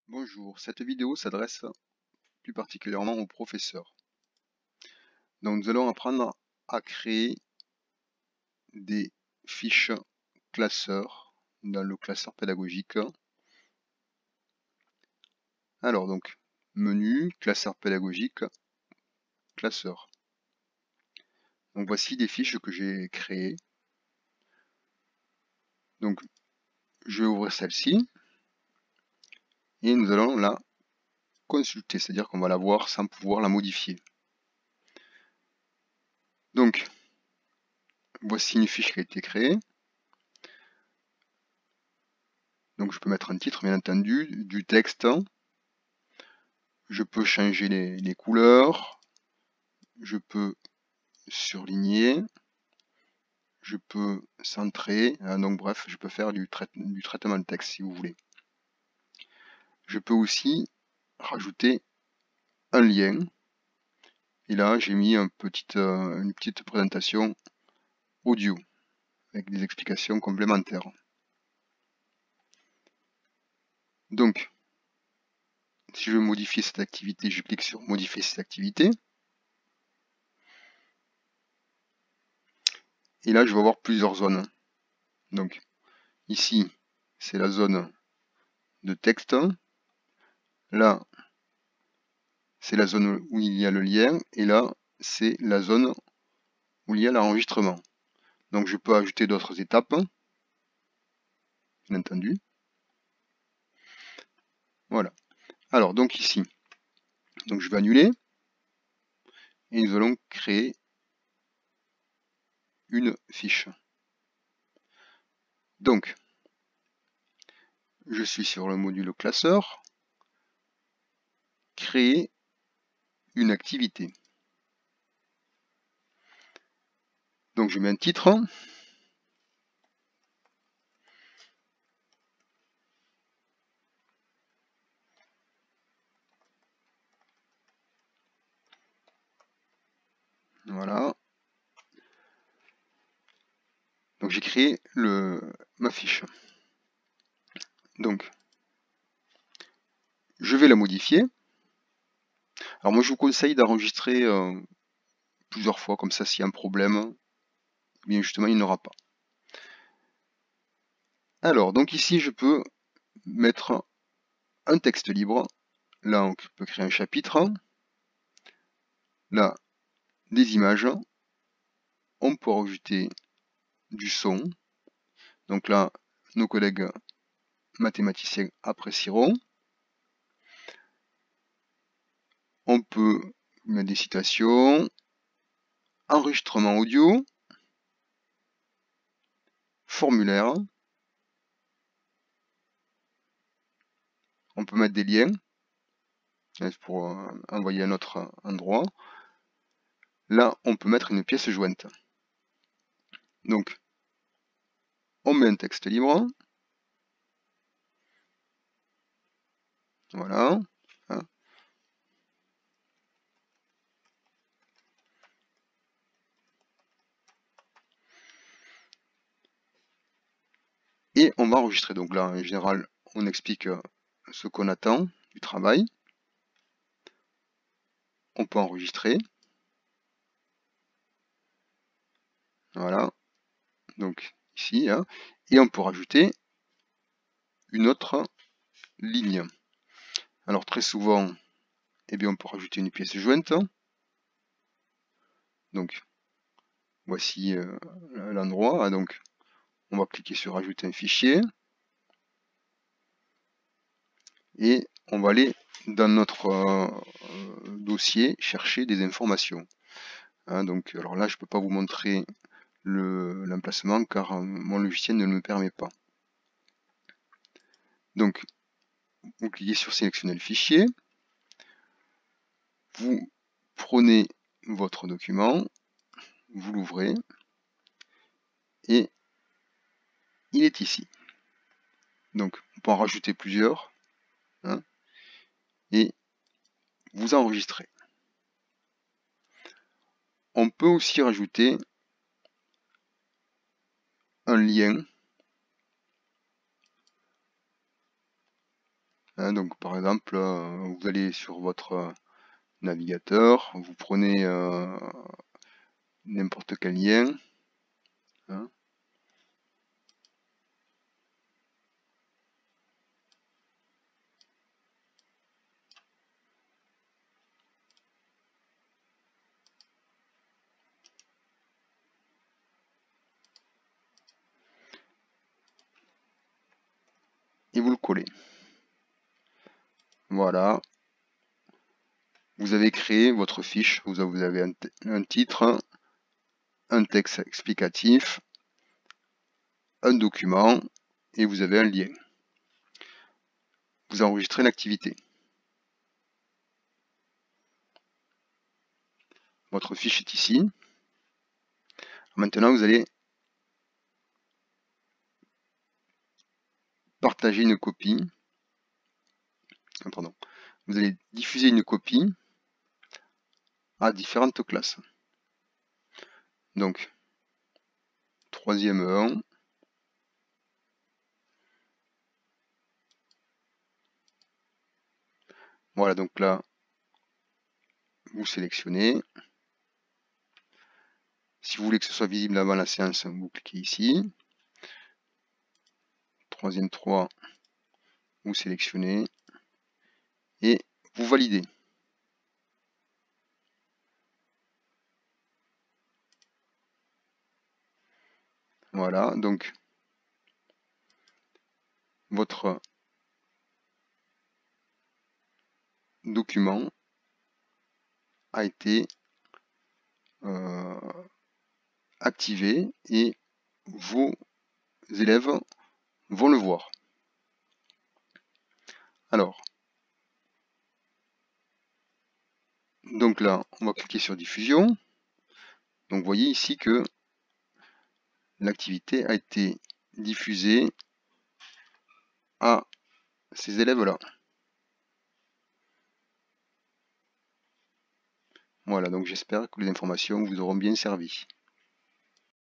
Bonjour, cette vidéo s'adresse plus particulièrement aux professeurs. Donc nous allons apprendre à créer des fiches classeurs dans le classeur pédagogique. Alors donc, menu, classeur pédagogique, classeur. Donc voici des fiches que j'ai créées. Donc je vais ouvrir celle-ci et nous allons la consulter, c'est-à-dire qu'on va la voir sans pouvoir la modifier. Donc voici une fiche qui a été créée. Donc je peux mettre un titre, bien entendu, du texte. Je peux changer les couleurs. Je peux surligner. Je peux centrer. Donc bref, je peux faire du traitement de texte si vous voulez. Je peux aussi rajouter un lien. Et là, j'ai mis une petite présentation audio avec des explications complémentaires. Donc, si je veux modifier cette activité, je clique sur modifier cette activité. Et là, je vais avoir plusieurs zones. Donc, ici, c'est la zone de texte. Là, c'est la zone où il y a le lien. Et là, c'est la zone où il y a l'enregistrement. Donc, je peux ajouter d'autres étapes, bien entendu. Voilà. Alors, donc ici, donc je vais annuler. Et nous allons créer une fiche. Donc, je suis sur le module classeur, créer une activité. Donc je mets un titre. Voilà. Donc j'ai créé ma fiche. Donc, je vais la modifier. Alors moi je vous conseille d'enregistrer plusieurs fois, comme ça s'il y a un problème, bien justement il n'y en aura pas. Alors, donc ici je peux mettre un texte libre. Là on peut créer un chapitre. Là, des images. On peut rajouter du son. Donc là, nos collègues mathématiciens apprécieront. On peut mettre des citations, enregistrement audio, formulaire. On peut mettre des liens pour envoyer à un autre endroit. Là, on peut mettre une pièce jointe. Donc, on met un texte libre. Voilà. Et on va enregistrer. Donc là, en général, on explique ce qu'on attend du travail. On peut enregistrer. Voilà. Donc ici. Et on peut rajouter une autre ligne. Alors très souvent, eh bien, on peut rajouter une pièce jointe. Donc, voici l'endroit. Donc, on va cliquer sur ajouter un fichier. Et on va aller dans notre dossier chercher des informations. Donc, alors là, je ne peux pas vous montrer l'emplacement car mon logiciel ne me permet pas. Donc, vous cliquez sur sélectionner le fichier. Vous prenez votre document, vous l'ouvrez et il est ici. Donc, on peut en rajouter plusieurs et vous enregistrez. On peut aussi rajouter un lien Hein, donc par exemple, vous allez sur votre navigateur, vous prenez n'importe quel lien, hein, et vous le collez. Voilà, vous avez créé votre fiche, vous avez un titre, un texte explicatif, un document, et vous avez un lien. Vous enregistrez l'activité. Votre fiche est ici. Maintenant, vous allez partager une copie. Pardon. Vous allez diffuser une copie à différentes classes. Donc, 3e 1, voilà, donc là, vous sélectionnez. Si vous voulez que ce soit visible avant la séance, vous cliquez ici. 3e 3, vous sélectionnez et vous validez. Voilà, donc votre document a été activé et vos élèves vont le voir. Alors, donc là, on va cliquer sur diffusion. Donc vous voyez ici que l'activité a été diffusée à ces élèves-là. Voilà, donc j'espère que les informations vous auront bien servi.